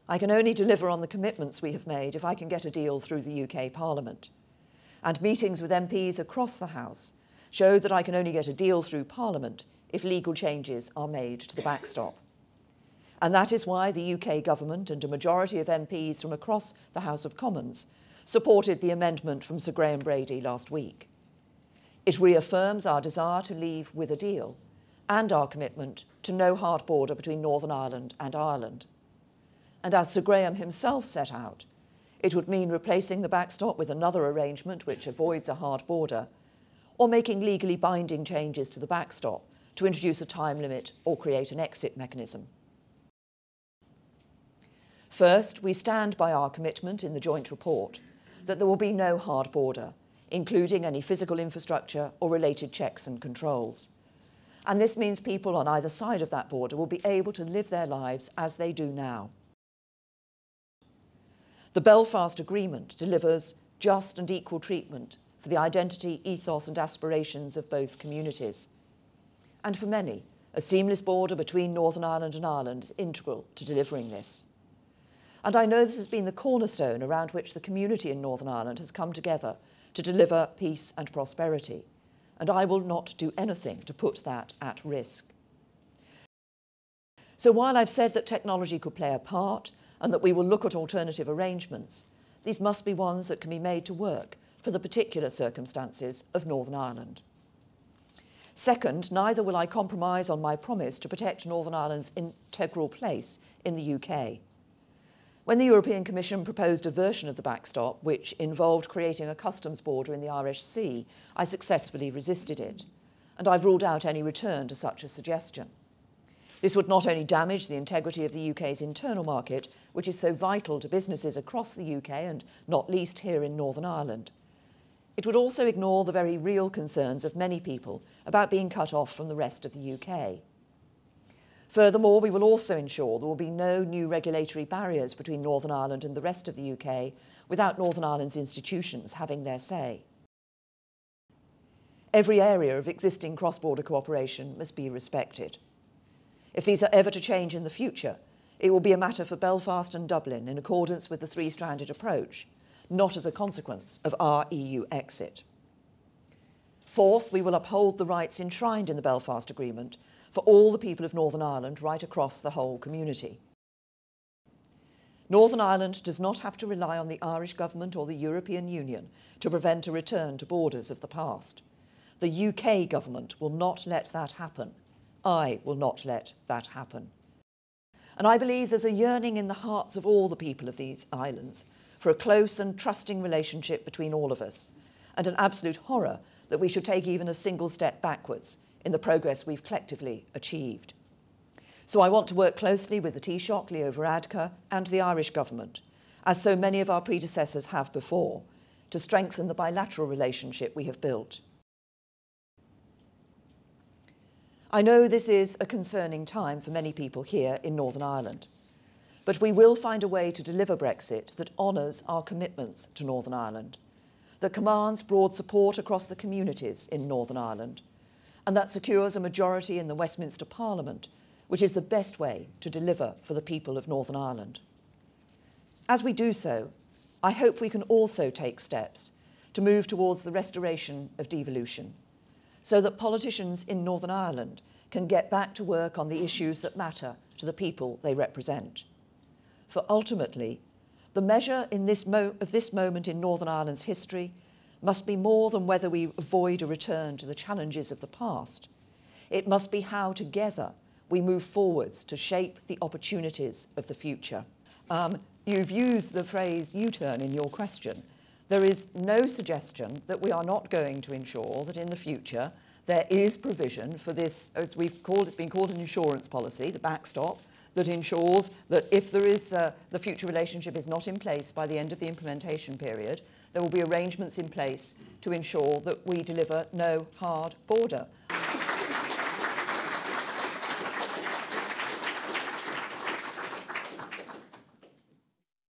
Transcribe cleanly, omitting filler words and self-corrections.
I can only deliver on the commitments we have made if I can get a deal through the UK Parliament. And meetings with MPs across the House show that I can only get a deal through Parliament if legal changes are made to the backstop. And that is why the UK government and a majority of MPs from across the House of Commons supported the amendment from Sir Graham Brady last week. It reaffirms our desire to leave with a deal and our commitment to no hard border between Northern Ireland and Ireland. And as Sir Graham himself set out, it would mean replacing the backstop with another arrangement which avoids a hard border, or making legally binding changes to the backstop to introduce a time limit or create an exit mechanism. First, we stand by our commitment in the joint report that there will be no hard border, including any physical infrastructure or related checks and controls. And this means people on either side of that border will be able to live their lives as they do now. The Belfast Agreement delivers just and equal treatment for the identity, ethos and aspirations of both communities. And for many, a seamless border between Northern Ireland and Ireland is integral to delivering this. And I know this has been the cornerstone around which the community in Northern Ireland has come together to deliver peace and prosperity. And I will not do anything to put that at risk. So while I've said that technology could play a part and that we will look at alternative arrangements, these must be ones that can be made to work for the particular circumstances of Northern Ireland. Second, neither will I compromise on my promise to protect Northern Ireland's integral place in the UK. When the European Commission proposed a version of the backstop, which involved creating a customs border in the Irish Sea, I successfully resisted it, and I've ruled out any return to such a suggestion. This would not only damage the integrity of the UK's internal market, which is so vital to businesses across the UK and not least here in Northern Ireland. It would also ignore the very real concerns of many people about being cut off from the rest of the UK. Furthermore, we will also ensure there will be no new regulatory barriers between Northern Ireland and the rest of the UK without Northern Ireland's institutions having their say. Every area of existing cross-border cooperation must be respected. If these are ever to change in the future, it will be a matter for Belfast and Dublin in accordance with the three-stranded approach, not as a consequence of our EU exit. Fourth, we will uphold the rights enshrined in the Belfast Agreement for all the people of Northern Ireland right across the whole community. Northern Ireland does not have to rely on the Irish government or the European Union to prevent a return to borders of the past. The UK government will not let that happen. I will not let that happen. And I believe there's a yearning in the hearts of all the people of these islands for a close and trusting relationship between all of us, and an absolute horror that we should take even a single step backwards in the progress we've collectively achieved. So I want to work closely with the Taoiseach, Leo Varadkar, and the Irish government, as so many of our predecessors have before, to strengthen the bilateral relationship we have built. I know this is a concerning time for many people here in Northern Ireland, but we will find a way to deliver Brexit that honours our commitments to Northern Ireland, that commands broad support across the communities in Northern Ireland, and that secures a majority in the Westminster Parliament, which is the best way to deliver for the people of Northern Ireland. As we do so, I hope we can also take steps to move towards the restoration of devolution, so that politicians in Northern Ireland can get back to work on the issues that matter to the people they represent. For ultimately, the measure of this moment in Northern Ireland's history must be more than whether we avoid a return to the challenges of the past. It must be how together we move forwards to shape the opportunities of the future. You've used the phrase U-turn in your question. There is no suggestion that we are not going to ensure that in the future there is provision for this, as it's been called an insurance policy, the backstop, that ensures that if there is the future relationship is not in place by the end of the implementation period, there will be arrangements in place to ensure that we deliver no hard border.